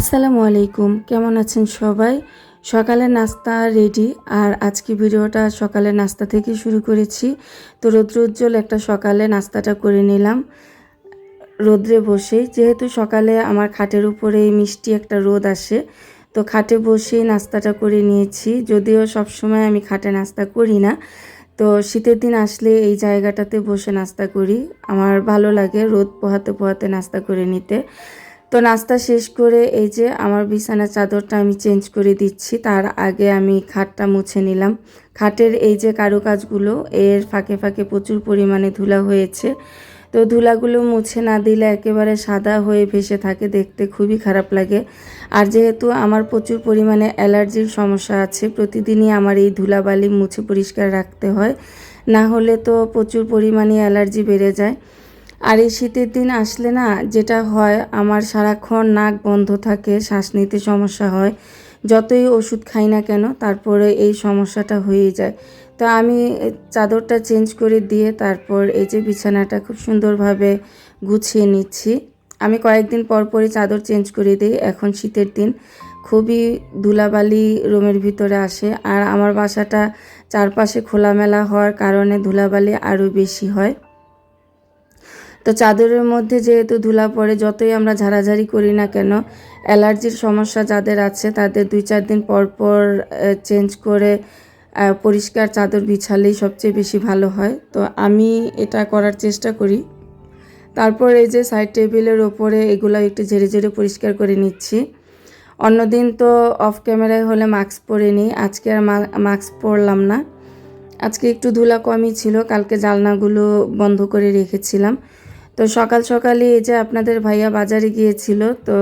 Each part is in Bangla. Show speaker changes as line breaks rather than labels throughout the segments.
আসসালামু আলাইকুম, কেমন আছেন সবাই? সকালের নাস্তা রেডি। আর আজকে ভিডিওটা সকালের নাস্তা থেকে শুরু করেছি। তো রৌদ্রোজ্জ্বল একটা সকালে নাস্তাটা করে নিলাম রোদ্রে বসেই, যেহেতু সকালে আমার খাটের উপরে মিষ্টি একটা রোদ আসে, তো খাটে বসেই নাস্তাটা করে নিয়েছি। যদিও সবসময় আমি খাটে নাস্তা করি না, তো শীতের দিন আসলে এই জায়গাটাতে বসে নাস্তা করি। আমার ভালো লাগে রোদ পোহাতে পোহাতে নাস্তা করে নিতে। তো নাস্তা শেষ করে এই যে আমার বিছানার চাদরটা আমি চেঞ্জ করে দিচ্ছি, তার আগে আমি খাটটা মুছে নিলাম। খাটের এই যে কারুকাজগুলো, এর ফাঁকে ফাঁকে প্রচুর পরিমাণে ধুলা হয়েছে। তো ধুলাগুলো মুছে না দিলে একেবারে সাদা হয়ে ভেসে থাকে, দেখতে খুবই খারাপ লাগে। আর যেহেতু আমার প্রচুর পরিমাণে অ্যালার্জির সমস্যা আছে, প্রতিদিনই আমার এই ধুলাবালি মুছে পরিষ্কার রাখতে হয়, না হলে তো প্রচুর পরিমাণে অ্যালার্জি বেড়ে যায়। আর এই শীতের দিন আসলে না যেটা হয়, আমার সারাক্ষণ নাক বন্ধ থাকে, শ্বাস নিতে সমস্যা হয়। যতই ওষুধ খাই না কেন, তারপরে এই সমস্যাটা হয়েই যায়। তো আমি চাদরটা চেঞ্জ করে দিয়ে তারপর এই যে বিছানাটা খুব সুন্দরভাবে গুছিয়ে নিচ্ছি। আমি কয়েকদিন পর পরই চাদর চেঞ্জ করে দিই। এখন শীতের দিন খুবই ধুলাবালি রুমের ভিতরে আসে, আর আমার বাসাটা চারপাশে খোলামেলা হওয়ার কারণে ধুলাবালি আরও বেশি হয়। তো চাদরের মধ্যে যেহেতু ধুলা পড়ে, যতই আমরা ঝাড়াঝাড়ি করি না কেন, অ্যালার্জির সমস্যা যাদের আছে তাদের 2-4 দিন পর পর চেঞ্জ করে পরিষ্কার চাদর বিছালেই সবচেয়ে বেশি ভালো হয়। তো আমি এটা করার চেষ্টা করি। তারপর এই যে সাইড টেবিলের ওপরে এগুলো একটু ঝেড়ে ঝেড়ে পরিষ্কার করে নিচ্ছি। অন্যদিন তো অফ ক্যামেরায় হলে মাস্ক পরে নিই, আজকে আর মাস্ক পরলাম না। আজকে একটু ধুলা কমই ছিল, কালকে জানলাগুলো বন্ধ করে রেখেছিলাম। তো সকাল সকালই এই যে আপনাদের ভাইয়া বাজারে গিয়েছিল, তো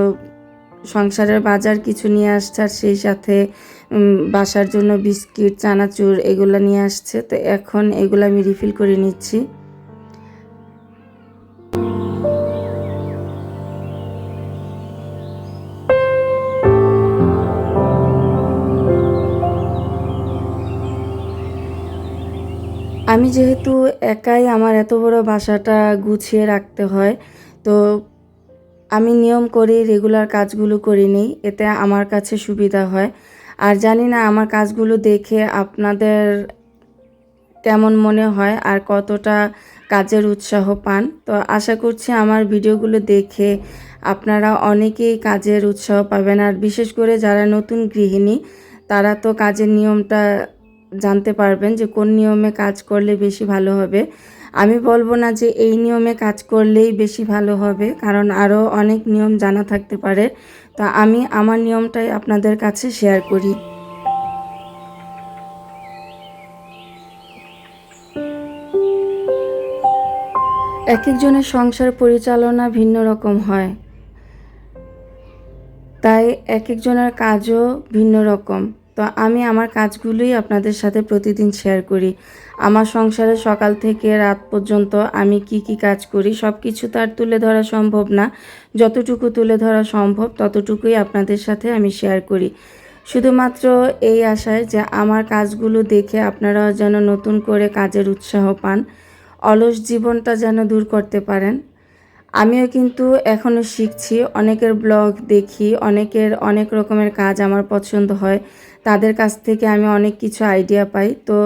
সংসারের বাজার কিছু নিয়ে আসছে, আর সেই সাথে বাসার জন্য বিস্কিট, চানাচুর এগুলো নিয়ে আসছে। তো এখন এগুলো আমি রিফিল করে নিচ্ছি। আমি যেহেতু একাই আমার এত বড় বাসাটা গুছিয়ে রাখতে হয়, তো আমি নিয়ম করে রেগুলার কাজগুলো করে নিই, এতে আমার কাছে সুবিধা হয়। আর জানি না আমার কাজগুলো দেখে আপনাদের কেমন মনে হয় আর কতটা কাজের উৎসাহ পান। তো আশা করছি আমার ভিডিওগুলো দেখে আপনারা অনেকেই কাজের উৎসাহ পাবেন। আর বিশেষ করে যারা নতুন গৃহিণী, তারা তো কাজের নিয়মটা জানতে পারবেন যে কোন নিয়মে কাজ করলে বেশি ভালো হবে। আমি বলবো না যে এই নিয়মে কাজ করলেই বেশি ভালো হবে, কারণ আরও অনেক নিয়ম জানা থাকতে পারে। তো আমি আমার নিয়মটাই আপনাদের কাছে শেয়ার করি। এক একজনের সংসার পরিচালনা ভিন্ন রকম হয়, তাই এক একজনের কাজও ভিন্ন রকম। তো আমি আমার কাজগুলোই আপনাদের সাথে প্রতিদিন শেয়ার করি। আমার সংসারে সকাল থেকে রাত পর্যন্ত আমি কি কি কাজ করি সব কিছু তো আর তুলে ধরা সম্ভব না। যতটুকু তুলে ধরা সম্ভব ততটুকুই আপনাদের সাথে আমি শেয়ার করি, শুধুমাত্র এই আশায় যে আমার কাজগুলো দেখে আপনারাও যেন নতুন করে কাজের উৎসাহ পান, অলস জীবনটা যেন দূর করতে পারেন। আমিও কিন্তু এখনও শিখছি, অনেকের ব্লগ দেখি, অনেকের অনেক রকমের কাজ আমার পছন্দ হয়, তাদের কাছ থেকে আমি অনেক কিছু আইডিয়া পাই। তো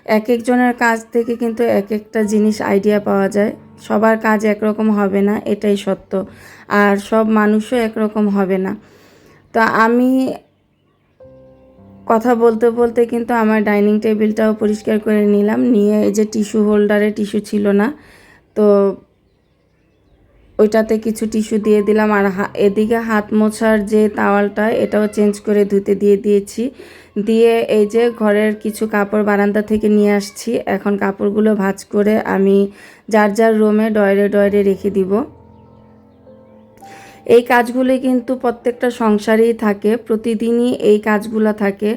এক একজনের কাজ থেকে কিন্তু এক একটা জিনিস আইডিয়া পাওয়া যায়। সবার কাজ একরকম হবে না, এটাই সত্য। আর সব মানুষও একরকম হবে না। তো আমি কথা বলতে বলতে কিন্তু আমার ডাইনিং টেবিলটাও পরিষ্কার করে নিলাম, নিয়ে এই যে টিস্যু হোল্ডারে টিস্যু ছিল না, তো ওইটাতে কিছু টিস্যু দিয়ে দিলাম। আর এদিকে হাত মোছার যে তাওয়ালটা, এটাও চেঞ্জ করে ধুতে দিয়ে দিয়েছি। দিয়ে এই যে ঘরের কিছু কাপড় বারান্দা থেকে নিয়ে আসছি, এখন কাপড়গুলো ভাঁজ করে আমি যার যার রুমে ডয়ারে ডয়ারে রেখে দিব। এই কাজগুলি কিন্তু প্রত্যেকটা সংসারেই থাকে, প্রতিদিনই এই কাজগুলো থাকে।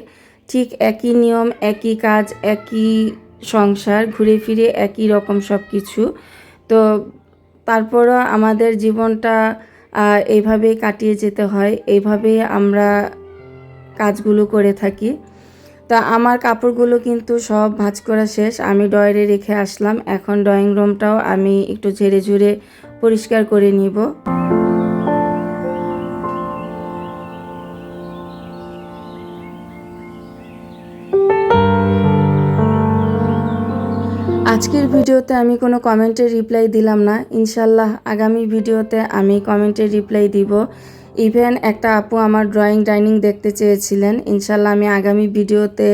ঠিক একই নিয়ম, একই কাজ, একই সংসার, ঘুরে ফিরে একই রকম সব কিছু। তো তারপরও আমাদের জীবনটা এইভাবেই কাটিয়ে যেতে হয়, এইভাবেই আমরা কাজগুলো করে থাকি। তা আমার কাপড়গুলো কিন্তু সব ভাঁজ করা শেষ, আমি ডয়ারে রেখে আসলাম। এখন ড্রয়িং রুমটাও আমি একটু ঝেড়ে ঝুড়ে পরিষ্কার করে নিব। আজকের ভিডিওতে আমি কোনো কমেন্টের রিপ্লাই দিলাম না, ইনশাল্লাহ আগামী ভিডিওতে আমি কমেন্টের রিপ্লাই দিব। ইভেন একটা আপু আমার ড্রয়িং ডাইনিং দেখতে চেয়েছিলেন, ইনশাল্লাহ আমি আগামী ভিডিওতে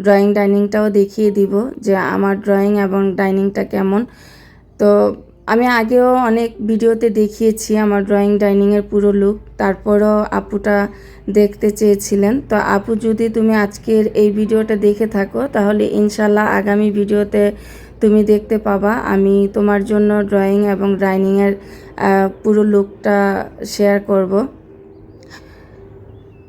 ড্রয়িং ডাইনিংটাও দেখিয়ে দিব যে আমার ড্রয়িং এবং ডাইনিংটা কেমন। তো আমি আগেও অনেক ভিডিওতে দেখিয়েছি আমার ড্রয়িং ডাইনিংয়ের পুরো লুক, তারপরও আপুটা দেখতে চেয়েছিলেন। তো আপু, যদি তুমি আজকের এই ভিডিওটা দেখে থাকো তাহলে ইনশাল্লাহ আগামী ভিডিওতে তুমি দেখতে পাবা আমি তোমার জন্য ড্রয়িং এবং ডাইনিংয়ের পুরো লুকটা শেয়ার করব।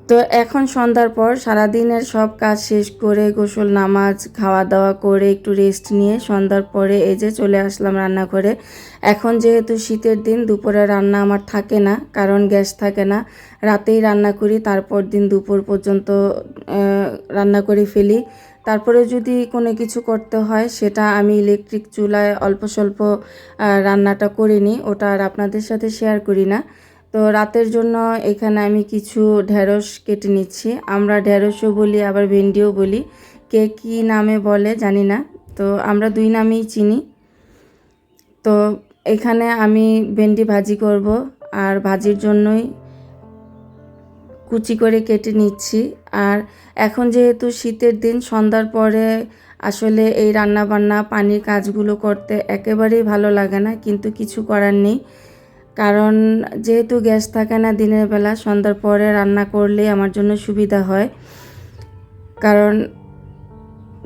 তো এখন সন্ধ্যার পর সারাদিনের সব কাজ শেষ করে গোসল নামাজ খাওয়া দাওয়া করে একটু রেস্ট নিয়ে সন্ধ্যার পরে এই যে চলে আসলাম রান্নাঘরে। এখন যেহেতু শীতের দিন দুপুরে রান্না আমার থাকে না, কারণ গ্যাস থাকে না, রাতেই রান্না করি, তারপর দিন দুপুর পর্যন্ত রান্না করে ফেলি। তারপরে যদি কোনো কিছু করতে হয় সেটা আমি ইলেকট্রিক চুলায় অল্প স্বল্প রান্নাটা করে নিই, ওটা আর আপনাদের সাথে শেয়ার করি না। তো রাতের জন্য এখানে আমি কিছু ঢেঁড়স কেটে নিচ্ছি। আমরা ঢেঁড়সও বলি আবার ভেন্ডিও বলি, কে কী নামে বলে জানি না, তো আমরা দুই নামেই চিনি। তো এখানে আমি ভেন্ডি ভাজি করব, আর ভাজির জন্যই কুচি করে কেটে নিচ্ছি। আর এখন যেহেতু শীতের দিন, সন্ধ্যার পরে আসলে এই রান্নাবান্না পানির কাজগুলো করতে একেবারেই ভালো লাগে না, কিন্তু কিছু করার নেই, কারণ যেহেতু গ্যাস থাকে না দিনের বেলা, সন্ধ্যার পরে রান্না করলে আমার জন্য সুবিধা হয়। কারণ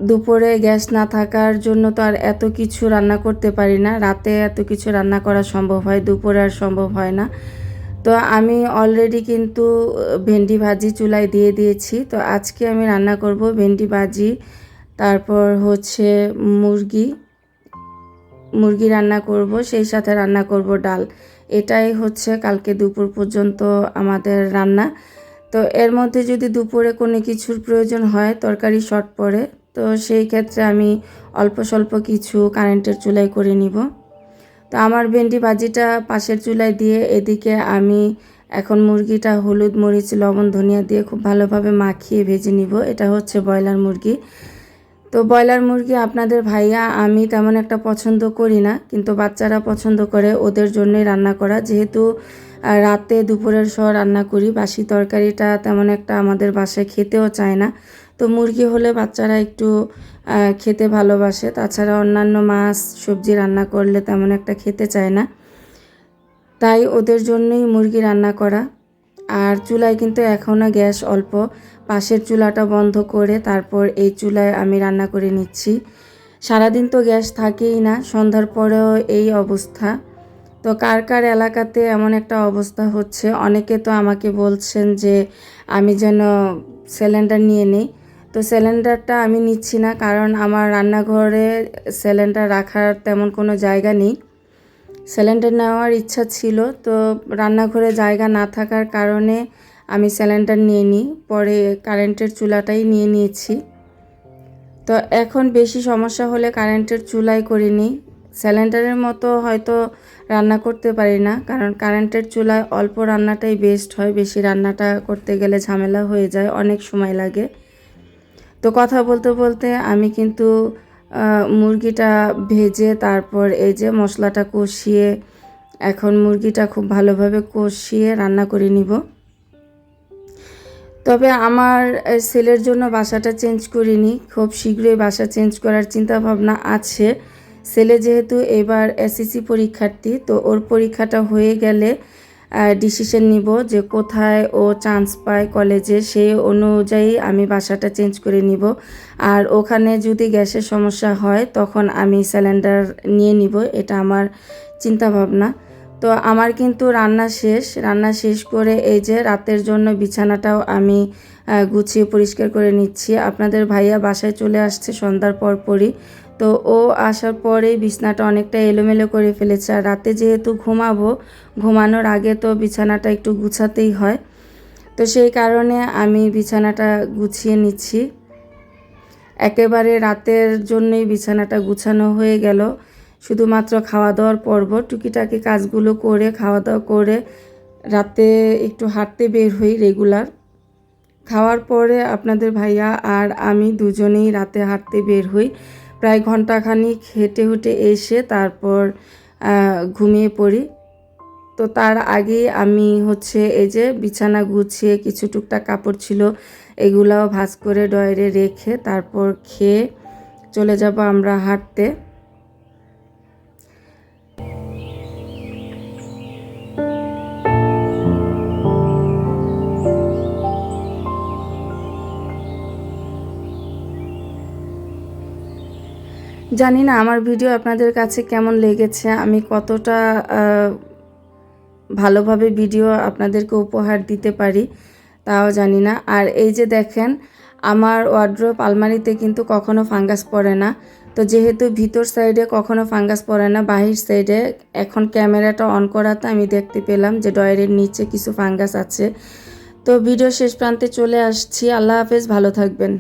দুপুরে গ্যাস না থাকার জন্য তো আর এত কিছু রান্না করতে পারি না, রাতে এত কিছু রান্না করা সম্ভব হয়, দুপুরে আর সম্ভব হয় না। তো আমি অলরেডি কিন্তু ভেন্ডি ভাজি চুলায় দিয়ে দিয়েছি। তো আজকে আমি রান্না করব ভেন্ডি ভাজি, তারপর হচ্ছে মুরগি রান্না করব, সেই সাথে রান্না করব ডাল। এটাই হচ্ছে কালকে দুপুর পর্যন্ত আমাদের রান্না। তো এর মধ্যে যদি দুপুরে কোনো কিছুর প্রয়োজন হয়, তরকারি শর্ট পড়ে, তো সেই ক্ষেত্রে আমি অল্প স্বল্প কিছু কারেন্টের চুলায় করে নিব। তো আমার ভেন্ডি ভাজিটা পাশের চুলায় দিয়ে এদিকে আমি এখন মুরগিটা হলুদ মরিচ লবণ ধনিয়া দিয়ে খুব ভালোভাবে মাখিয়ে ভেজে নিব। এটা হচ্ছে ব্রয়লার মুরগি। তো ব্রয়লার মুরগি আপনাদের ভাইয়া আমি তেমন একটা পছন্দ করি না, কিন্তু বাচ্চারা পছন্দ করে, ওদের জন্যই রান্না করা। যেহেতু রাতে দুপুরের সহ রান্না করি, বাসি তরকারিটা তেমন একটা আমাদের বাসায় খেতেও চায় না। তো মুরগি হলে বাচ্চারা একটু খেতে ভালোবাসে, তাছাড়া অন্যান্য মাছ সবজি রান্না করলে তেমন একটা খেতে চায় না, তাই ওদের জন্যই মুরগি রান্না করা। আর চুলায় কিন্তু এখনও গ্যাস অল্প, পাশের চুলাটা বন্ধ করে তারপর এই চুলায় আমি রান্না করে নিচ্ছি। সারাদিন তো গ্যাস থাকেই না, সন্ধ্যার পরেও এই অবস্থা। তো কার কার এলাকাতে এমন একটা অবস্থা হচ্ছে, অনেকে তো আমাকে বলছেন যে আমি যেন সিলিন্ডার নিয়ে নিই। তো সিলিন্ডারটা আমি নিচ্ছি না, কারণ আমার রান্নাঘরে সিলিন্ডার রাখার তেমন কোনো জায়গা নেই। সিলিন্ডার নেওয়ার ইচ্ছা ছিল, তো রান্নাঘরে জায়গা না থাকার কারণে আমি সিলিন্ডার নিয়ে নিই, পরে কারেন্টের চুলাটাই নিয়ে নিয়েছি। তো এখন বেশি সমস্যা হলে কারেন্টের চুলায় করে নিই। সিলিন্ডারের মতো হয়তো রান্না করতে পারি না, কারণ কারেন্টের চুলায় অল্প রান্নাটাই বেস্ট হয়, বেশি রান্নাটা করতে গেলে ঝামেলা হয়ে যায়, অনেক সময় লাগে। তো কথা বলতে বলতে আমি কিন্তু মুরগিটা ভেজে তারপর এই যে মশলাটা কষিয়ে, এখন মুরগিটা খুব ভালোভাবে কষিয়ে রান্না করে নিব। তবে আমার ছেলের জন্য বাসাটা চেঞ্জ করিনি, খুব শীঘ্রই বাসা চেঞ্জ করার চিন্তা ভাবনা আছে। ছেলে যেহেতু এবার এসএসসি পরীক্ষার্থী, তো ওর পরীক্ষাটা হয়ে গেলে ডিসিশন নিব যে কোথায় ও চান্স পায় কলেজে, সেই অনুযায়ী আমি বাসাটা চেঞ্জ করে নিব। আর ওখানে যদি গ্যাসের সমস্যা হয় তখন আমি সিলিন্ডার নিয়ে নিব, এটা আমার চিন্তা ভাবনা। তো আমার কিন্তু রান্না শেষ করে এই যে রাতের জন্য বিছানাটাও আমি গুছিয়ে পরিষ্কার করে নিচ্ছি। আপনাদের ভাইয়া বাসায় চলে আসছে সন্ধ্যার পরপরই, তো ও আসার পরেই বিছানাটা অনেকটা এলোমেলো করে ফেলেছে। আর রাতে যেহেতু ঘুমানোর আগে তো বিছানাটা একটু গুছাতেই হয়, তো সেই কারণে আমি বিছানাটা গুছিয়ে নিচ্ছি। একেবারে রাতের জন্যই বিছানাটা গুছানো হয়ে গেল, শুধুমাত্র খাওয়া দাওয়ার পর্ব, টুকিটাকি কাজগুলো করে খাওয়া দাওয়া করে রাতে একটু হাঁটতে বের হই রেগুলার। খাওয়ার পরে আপনাদের ভাইয়া আর আমি দুজনেই রাতে হাঁটতে বের হই। প্রায় ঘন্টাখানিক হেঁটে হুটে এসে তারপর ঘুমিয়ে পড়ি। তো তার আগে আমি হচ্ছে এই যে বিছানা গুছিয়ে কিছু টুকটাক কাপড় ছিল এগুলাও ভাঁজ করে ডয়ারে রেখে তারপর খেয়ে চলে যাব আমরা হাঁটতে। জানি না আমার ভিডিও আপনাদের কাছে কেমন লেগেছে, আমি কতটা ভালোভাবে ভিডিও আপনাদেরকে উপহার দিতে পারি তাও জানি না। আর এই যে দেখেন আমার ওয়ার্ড্রোব আলমারিতে কিন্তু কখনো ফাঙ্গাস পড়ে না। তো যেহেতু ভিতর সাইডে কখনো ফাঙ্গাস পড়ে না, বাহির সাইডে এখন ক্যামেরাটা অন করাতে আমি দেখতে পেলাম যে ডয়ারের নিচে কিছু ফাঙ্গাস আছে। তো ভিডিও শেষ প্রান্তে চলে আসছি। আল্লাহ হাফেজ, ভালো থাকবেন।